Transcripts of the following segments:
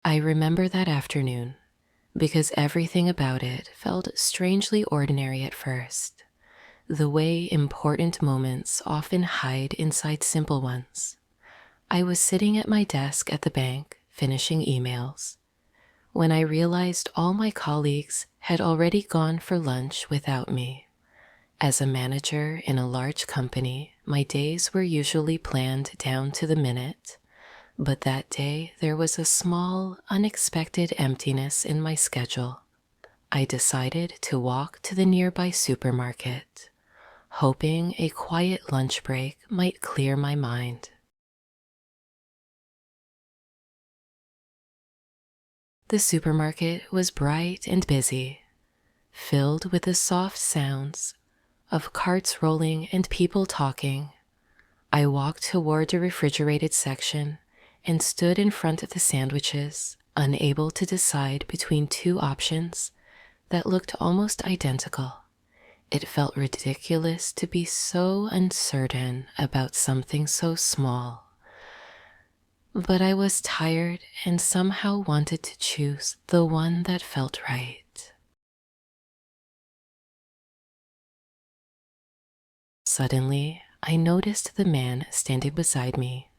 I remember that afternoon because everything about it felt strangely ordinary at first, the way important moments often hide inside simple ones. I was sitting at my desk at the bank, finishing emails, when I realized all my colleagues had already gone for lunch without me. As a manager in a large company, my days were usually planned down to the minute, but that day there was a small, unexpected emptiness in my schedule. I decided to walk to the nearby supermarket, hoping a quiet lunch break might clear my mind. The supermarket was bright and busy, filled with the soft sounds of carts rolling and people talking. I walked toward a refrigerated section and stood in front of the sandwiches, unable to decide between two options that looked almost identical. It felt ridiculous to be so uncertain about something so small. But I was tired and somehow wanted to choose the one that felt right. Suddenly, I noticed the man standing beside me,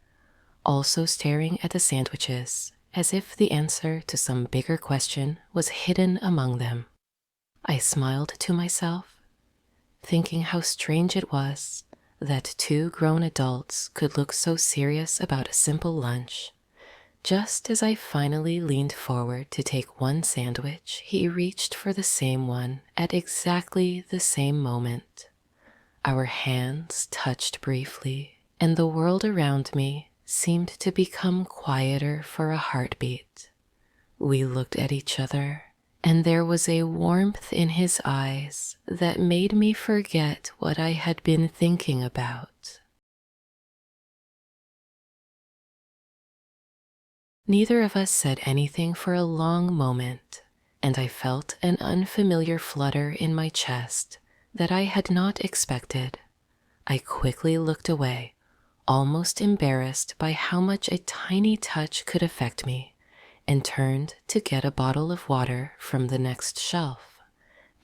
also staring at the sandwiches as if the answer to some bigger question was hidden among them. I smiled to myself, thinking how strange it was that two grown adults could look so serious about a simple lunch. Just as I finally leaned forward to take one sandwich, he reached for the same one at exactly the same moment. Our hands touched briefly, and the world around me seemed to become quieter for a heartbeat. We looked at each other, and there was a warmth in his eyes that made me forget what I had been thinking about. Neither of us said anything for a long moment, and I felt an unfamiliar flutter in my chest that I had not expected. I quickly looked away, almost embarrassed by how much a tiny touch could affect me, and turned to get a bottle of water from the next shelf.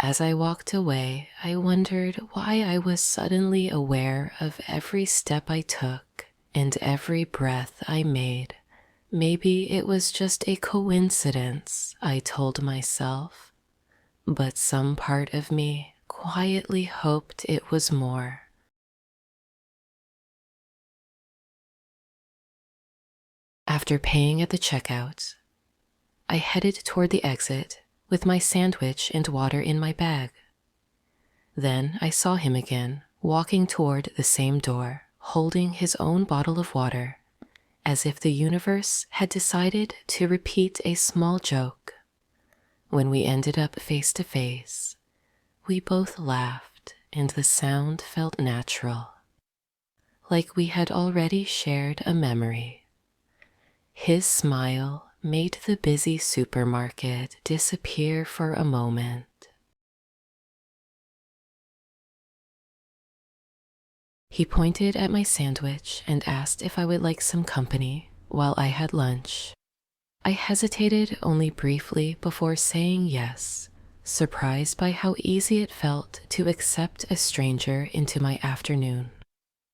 As I walked away, I wondered why I was suddenly aware of every step I took and every breath I made. Maybe it was just a coincidence, I told myself, but some part of me quietly hoped it was more. After paying at the checkout, I headed toward the exit with my sandwich and water in my bag. Then I saw him again, walking toward the same door, holding his own bottle of water, as if the universe had decided to repeat a small joke. When we ended up face to face, we both laughed and the sound felt natural, like we had already shared a memory. His smile made the busy supermarket disappear for a moment. He pointed at my sandwich and asked if I would like some company while I had lunch. I hesitated only briefly before saying yes, surprised by how easy it felt to accept a stranger into my afternoon.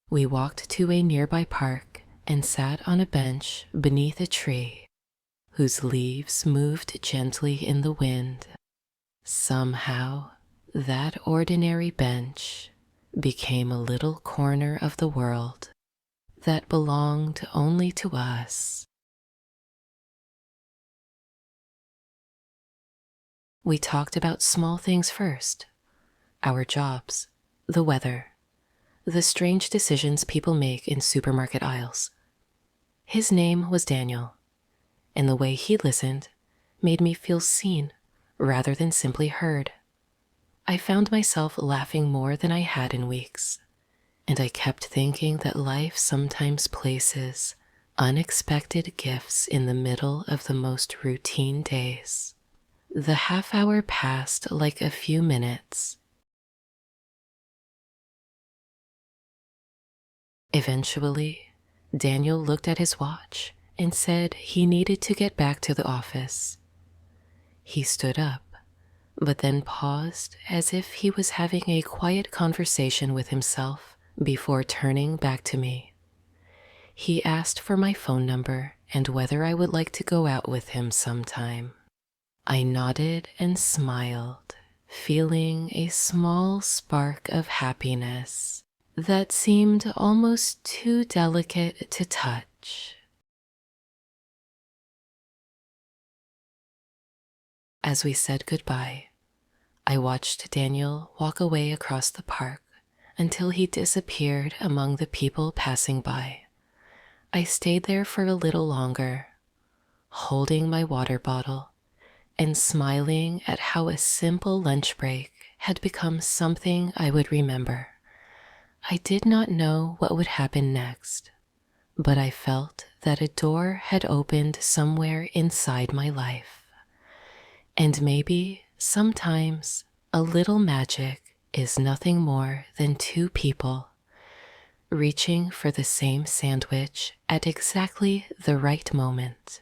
We walked to a nearby park and sat on a bench beneath a tree whose leaves moved gently in the wind. Somehow, that ordinary bench became a little corner of the world that belonged only to us. We talked about small things first, our jobs, the weather, the strange decisions people make in supermarket aisles. His name was Daniel, and the way he listened made me feel seen rather than simply heard. I found myself laughing more than I had in weeks, and I kept thinking that life sometimes places unexpected gifts in the middle of the most routine days. The half hour passed like a few minutes. Eventually, Daniel looked at his watch and said he needed to get back to the office. He stood up, but then paused as if he was having a quiet conversation with himself before turning back to me. He asked for my phone number and whether I would like to go out with him sometime. I nodded and smiled, feeling a small spark of happiness that seemed almost too delicate to touch. As we said goodbye, I watched Daniel walk away across the park until he disappeared among the people passing by. I stayed there for a little longer, holding my water bottle and smiling at how a simple lunch break had become something I would remember. I did not know what would happen next, but I felt that a door had opened somewhere inside my life. And maybe sometimes a little magic is nothing more than two people reaching for the same sandwich at exactly the right moment.